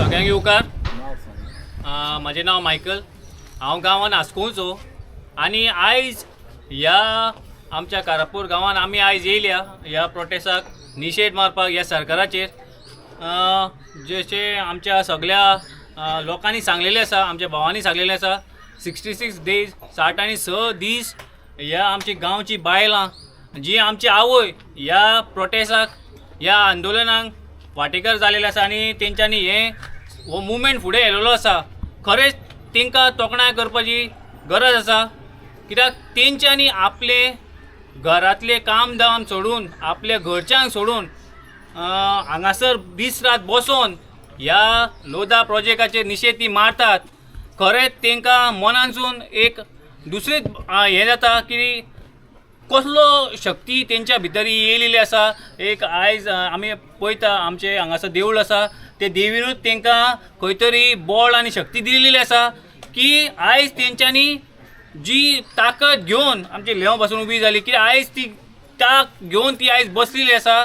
सगळ्यांक येवकार. म्हजें नांव मायकल. हांव गांवांत आस्कोवचो आनी आयज ह्या आमच्या कारापूर गांवांत आमी आयज येयल्या ह्या प्रोटेस्टाक निशेध मारपाक ह्या सरकाराचेर. जशें आमच्या सगळ्या लोकांनी सांगलेलें आसा, आमच्या भावांनी सांगलेलें आसा, 66 days 66 दीस ह्या आमची गांवची बायलां जी आमची आवय ह्या प्रोटेस्टाक ह्या आंदोलनाक वांटेकार जालेले आसा आनी तेंच्यांनी हो मुवमेंट फुडें व्हेलेलो आसा. खरेंच तांकां तोखणाय करपाची गरज आसा, कित्याक तेंच्यांनी आपले घरांतले काम दाम सोडून, आपल्या घरच्यांक सोडून हांगासर दीस रात बसोन ह्या लोधा प्रोजेक्टाचेर निशेध ती मारतात. खरेंच तांकां मनानसून एक दुसरीच हें जाता की कसलो शक्ती तेंच्या भितर येयलेली आसा. एक आयज आमी पळयता आमचे हांगासर देवूळ आसा, ते देवीनूच तांकां खंय तरी बळ आनी शक्ती दिलेली आसा की आयज तेंच्यांनी जी ताकद घेवन आमची लेव पासून उबी जाली की आयज ती ताक घेवन ती आयज बसलेली आसा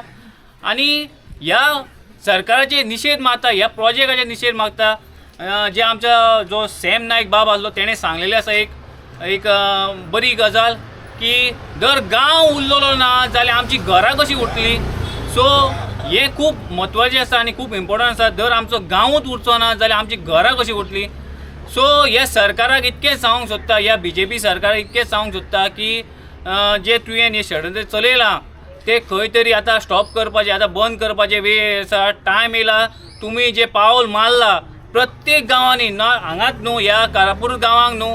आनी ह्या सरकाराचे निशेध मारता, ह्या प्रोजेक्टाचे निशेध मागता. जे आमचा जो सॅम नायक बाब आसलो तेणें सांगलेलें आसा एक बरी गजाल की दर गांव उरलेलो ना जाल्यार आमची घरां कशी उरतली. सो हें खूब म्हत्वाचें आसा आनी खूब इम्पॉर्टंट आसा. जर आमचो गांवूच उरचो ना जाल्यार आमची घरां कशी उरतली. सो ह्या सरकाराक इतकें सांगूंक सोदता, ह्या BJP सरकाराक इतकें सांगूंक सोदता की जे तुवें हे षडयंत्र चलयलां ते खंय तरी आतां स्टॉप करपाचें, आतां बंद करपाचें वेळ आसा, टायम येयला. तुमी जे पावल मारला प्रत्येक गांवांनी, हांगाच न्हू ह्या कारापूर गांवांक न्हू,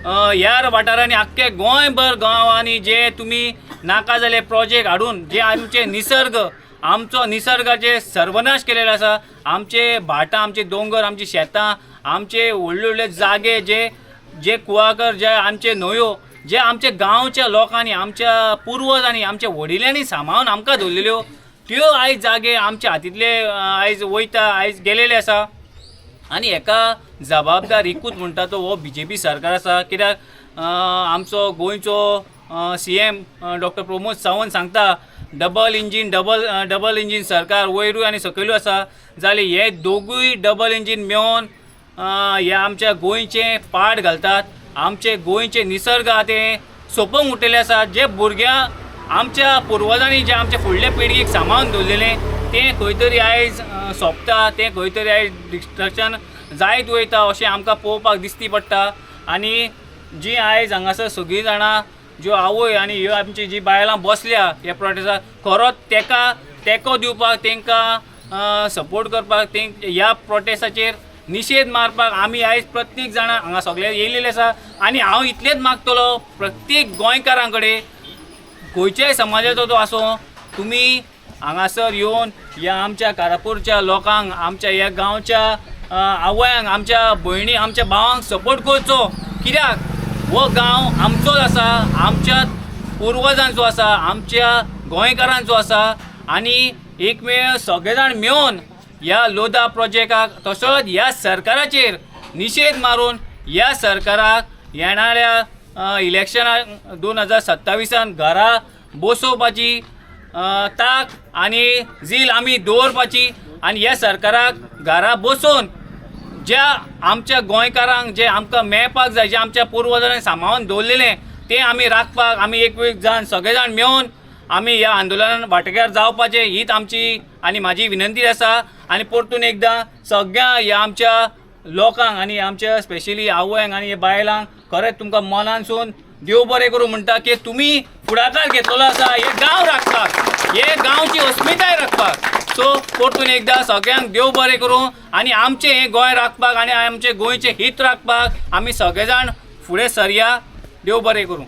ह्या वाठारांनी आख्खे गोंयभर गांवांनी जे तुमी नाका जाले प्रोजेक्ट हाडून जे आमचे निसर्ग, आमचो निसर्गाचे सर्वनाश केलेले आसा, आमचे भाटां, आमचे दोंगर, आमची शेतां, आमचे व्हडले व्हडले जागे, जे कुवागर, जे आमचे न्हंयो, जे आमच्या गांवच्या लोकांनी, आमच्या पुर्वजांनी, आमच्या वडिलांनी सांबाळून आमकां दवरलेल्यो, त्यो आयज जागे आमच्या हातींतले आयज वयता, आयज गेलेले आसा. आनी हेका जबाबदार एकूच म्हणटा तो हो BJP सरकार आसा. कित्याक आमचो गोंयचो CM डॉक्टर प्रमोद सावंत सांगता डबल इंजीन सरकार वयरूय आनी सकयलूय आसा. जाल्यार हे दोगूय डबल इंजीन मेळोन ह्या आमच्या गोंयचें पाड घालतात. आमचे गोंयचे निसर्ग आहा ते सोंपूंक उठयले आसा. जे भुरग्यां आमच्या पुर्वजांनी जे आमच्या फुडले पिळगेक सांबाळून दवरलेलें तें खंय तरी आयज सोंपता, तें खंय तरी आयज डिस्ट्रक्शन जायत वयता अशें आमकां पळोवपाक दिसती पडटा. आनी जी आयज हांगासर सगळीं जाणां ज्यो आवय आनी ह्यो आमची जी बायलां बसल्या ह्या प्रोटेस्टाक, खरोच तेका तेंको दिवपाक, तांकां सपोर्ट करपाक, ह्या प्रोटेस्टाचेर निशेध मारपाक आमी आयज प्रत्येक जाणां हांगा सगळे येयलेले आसा. आनी हांव इतलेंच मागतलो प्रत्येक गोंयकारां कडेन, खंयच्याय समाजाचो तो आसूं, तुमी हांगासर येवन ह्या आमच्या कारापूरच्या लोकांक, आमच्या ह्या गांवच्या आवयांक, आमच्या भयणी, आमच्या भावांक सपोर्ट करचो. कित्याक हो गांव आमचोच आसा, आमच्या पुर्वजांचो आसा, आमच्या गोंयकारांचो आसा. आनी एक वेळ सगळे जाण मेळोन ह्या लोधा प्रोजेक्टाक तसोच ह्या सरकाराचेर निशेध मारून ह्या सरकाराक येणाऱ्या इलेक्शनाक 2027 घरा बसोवपाची ताक आनी झील आमी दवरपाची. आनी ह्या सरकाराक घरा बसोवन ज्या आमच्या गोंयकारांक जे आमकां मेळपाक जाय, जे आमच्या पुर्वजांनी सांबाळून दवरलेलें तें आमी राखपाक, आमी एक जाण सगळे जाण मेळोन आमी ह्या आंदोलनान वांटेकार जावपाचें हीच आमची आनी म्हाजी विनंती आसा. आनी परतून एकदां सगळ्या ह्या आमच्या लोकांक आनी आमच्या स्पेशली आवयांक आनी बायलांक खरेंच तुमकां मनानसून देव बरें करूं म्हणटा की तुमी फुडाकार घेतलेलो आसा हे गांव राखपाक, हे गांवची अस्मिताय राखपाक. सो परतून एकदां सगळ्यांक देव बरें करूं आनी आमचें हें गोंय राखपाक आनी आमचें गोंयचें हीत राखपाक आमी सगळे जाण फुडें सरया. देव बरें करूं.